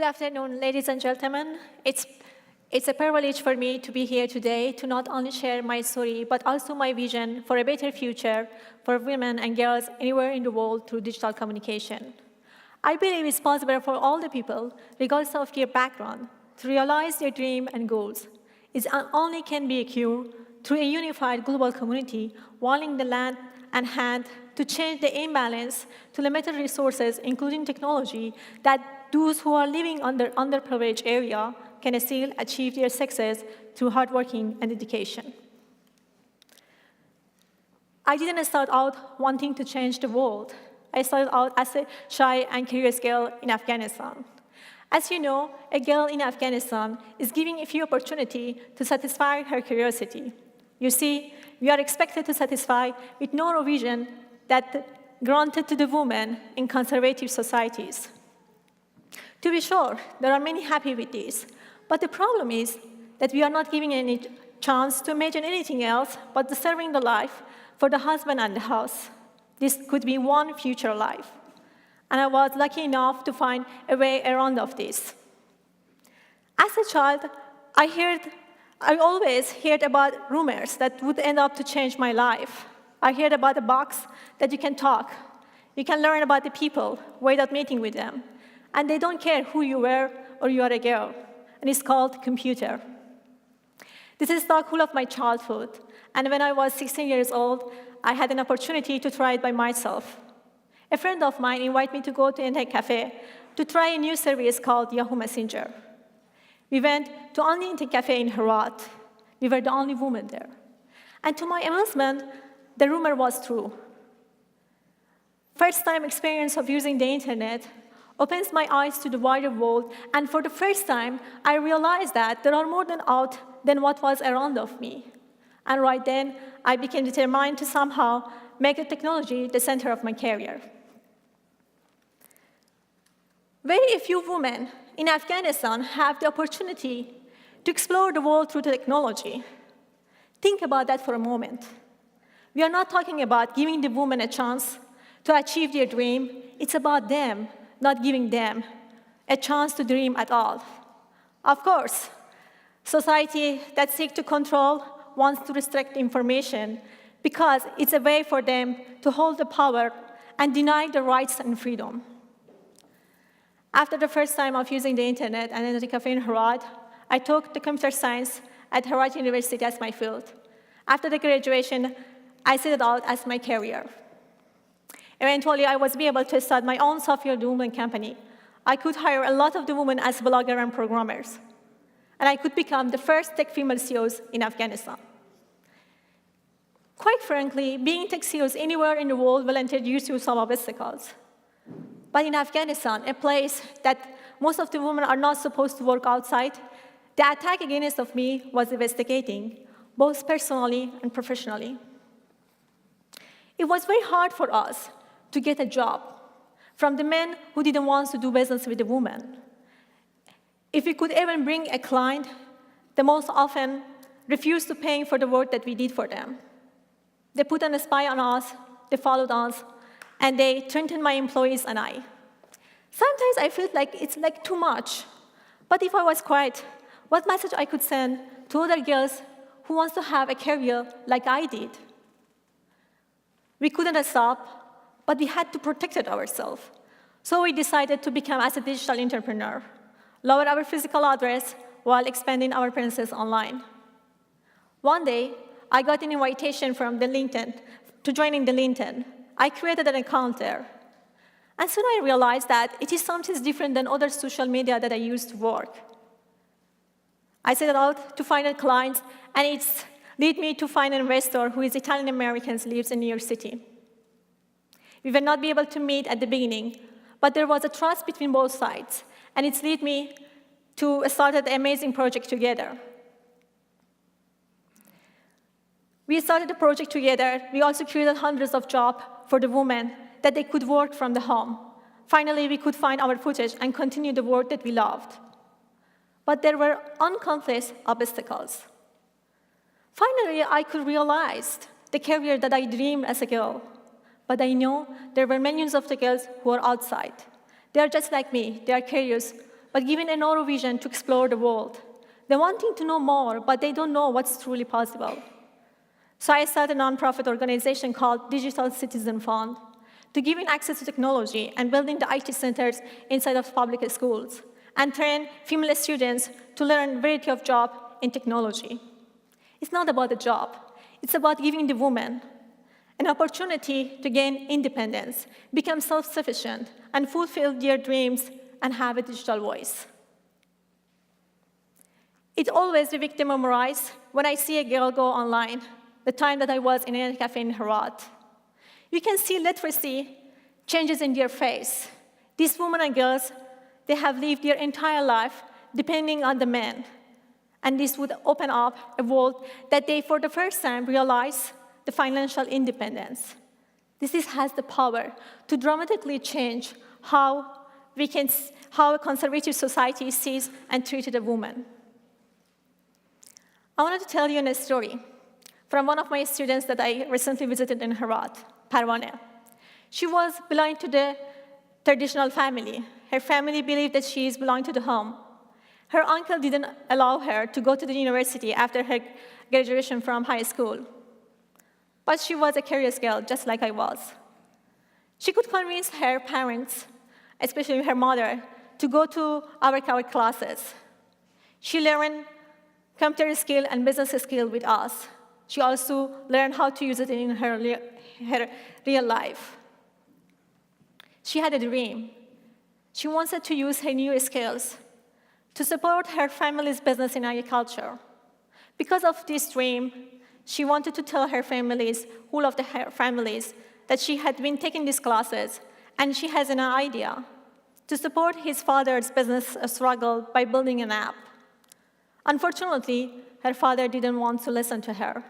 afternoon, ladies and gentlemen. It's a privilege for me to be here today to not only share my story, but also my vision for a better future for women and girls anywhere in the world through digital communication. I believe it's possible for all the people, regardless of their background, to realize their dreams and goals. It only can be achieved through a unified global community, wanting the land and hand to change the imbalance to limited resources, including technology, that those who are living under underprivileged area can still achieve their success through hard working and dedication. I didn't start out wanting to change the world. I started out as a shy and curious girl in Afghanistan. As you know, a girl in Afghanistan is given a few opportunities to satisfy her curiosity. You see, we are expected to satisfy with no vision that granted to the woman in conservative societies. To be sure, there are many happy with this, but the problem is that we are not giving any chance to imagine anything else but serving the life for the husband and the house. This could be one future life. And I was lucky enough to find a way around of this. As a child, I always heard about rumors that would end up to change my life. I heard about a box that you can talk. You can learn about the people without meeting with them. And they don't care who you were or you are a girl. And it's called computer. This is the goal of my childhood. And when I was 16 years old, I had an opportunity to try it by myself. A friend of mine invited me to go to Internet Cafe to try a new service called Yahoo Messenger. We went to only Internet Cafe in Herat. We were the only women there. And to my amazement, the rumor was true. First-time experience of using the internet opens my eyes to the wider world, and for the first time, I realized that there are more than what was around of me. And right then, I became determined to somehow make the technology the center of my career. Very few women in Afghanistan have the opportunity to explore the world through technology. Think about that for a moment. We are not talking about giving the women a chance to achieve their dream. It's about them, not giving them a chance to dream at all. Of course, society that seeks to control wants to restrict information because it's a way for them to hold the power and deny the rights and freedom. After the first time of using the internet and Internet Cafe in Herat, I took the computer science at Herat University as my field. After the graduation, I set it out as my career. Eventually, I was able to start my own software development company. I could hire a lot of the women as bloggers and programmers. And I could become the first tech female CEOs in Afghanistan. Quite frankly, being tech CEOs anywhere in the world will introduce you some obstacles. But in Afghanistan, a place that most of the women are not supposed to work outside, the attack against of me was devastating, both personally and professionally. It was very hard for us to get a job from the men who didn't want to do business with the women. If we could even bring a client, they most often refused to pay for the work that we did for them. They put a spy on us, they followed us, and they threatened my employees and I. Sometimes I felt like it's too much. But if I was quiet, what message I could send to other girls who want to have a career like I did? We couldn't stop, but we had to protect ourselves. So we decided to become as a digital entrepreneur, lower our physical address while expanding our presence online. One day, I got an invitation from the LinkedIn to joining the LinkedIn. I created an account there. And soon I realized that it is something different than other social media that I used to work. I set out to find clients, and it's led me to find an investor who is Italian-American, lives in New York City. We will not be able to meet at the beginning, but there was a trust between both sides, and it's led me to start an amazing project together. We started the project together. We also created hundreds of jobs for the women that they could work from the home. Finally, we could find our footage and continue the work that we loved. But there were uncountless obstacles. Finally, I could realize the career that I dreamed as a girl. But I know there were millions of the girls who are outside. They are just like me. They are curious, but given a narrow vision to explore the world. They're wanting to know more, but they don't know what's truly possible. So I started a nonprofit organization called Digital Citizen Fund to give access to technology and building the IT centers inside of public schools and train female students to learn a variety of jobs in technology. It's not about the job. It's about giving the woman an opportunity to gain independence, become self-sufficient, and fulfill their dreams and have a digital voice. It always the victim memorized when I see a girl go online, the time that I was in a cafe in Herat. You can see literacy changes in their face. These women and girls, they have lived their entire life depending on the men. And this would open up a world that they, for the first time, realize the financial independence. Has the power to dramatically change how a conservative society sees and treated a woman. I wanted to tell you a story from one of my students that I recently visited in Herat, Parvaneh. She was belonging to the traditional family. Her family believed that she belonged to the home. Her uncle didn't allow her to go to the university after her graduation from high school. But she was a curious girl, just like I was. She could convince her parents, especially her mother, to go to our classes. She learned computer skill and business skill with us. She also learned how to use it in her real life. She had a dream. She wanted to use her new skills to support her family's business in agriculture. Because of this dream, she wanted to tell her families, all of her families, that she had been taking these classes, and she has an idea to support his father's business struggle by building an app. Unfortunately, her father didn't want to listen to her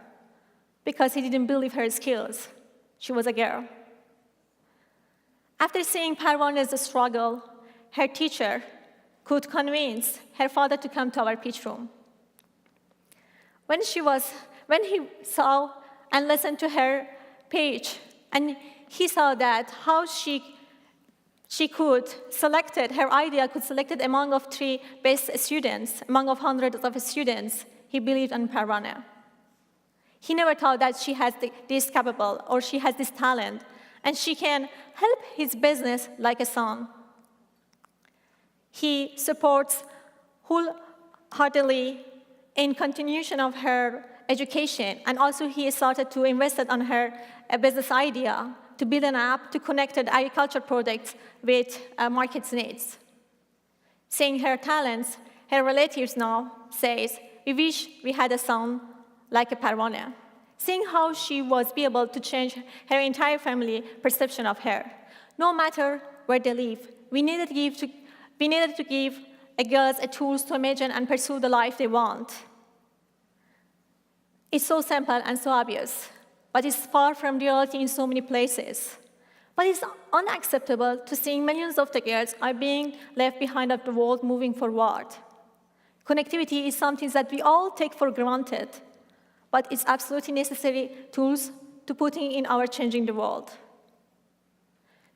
because he didn't believe her skills. She was a girl. After seeing Parvaneh's struggle, her teacher could convince her father to come to our pitch room. When he saw and listened to her pitch, and he saw that how she could selected, her idea could selected among of 3 best students, among of hundreds of students, he believed in Parvaneh. He never thought that she has this capable, or she has this talent, and she can help his business like a son. He supports wholeheartedly in continuation of her education, and also he started to invest on her business idea to build an app to connect the agriculture products with market's needs. Seeing her talents, her relatives now says, we wish we had a son like a Parvaneh. Seeing how she was be able to change her entire family perception of her. No matter where they live, we needed to give girls a tools to imagine and pursue the life they want. It's so simple and so obvious, but it's far from reality in so many places. But it's unacceptable to see millions of the girls are being left behind of the world moving forward. Connectivity is something that we all take for granted, but it's absolutely necessary tools to put in our changing the world.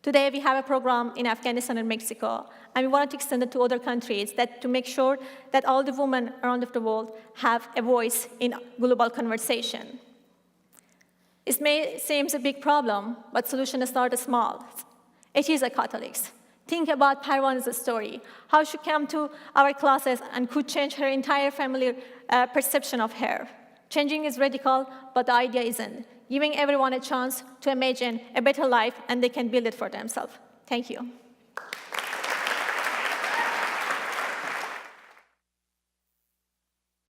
Today, we have a program in Afghanistan and Mexico, and we want to extend it to other countries to make sure that all the women around the world have a voice in global conversation. It may seem a big problem, but solutions start small. It is a Catholics. Think about Parvaneh's story, how she came to our classes and could change her entire family perception of her. Changing is radical, but the idea isn't. Giving everyone a chance to imagine a better life, and they can build it for themselves. Thank you.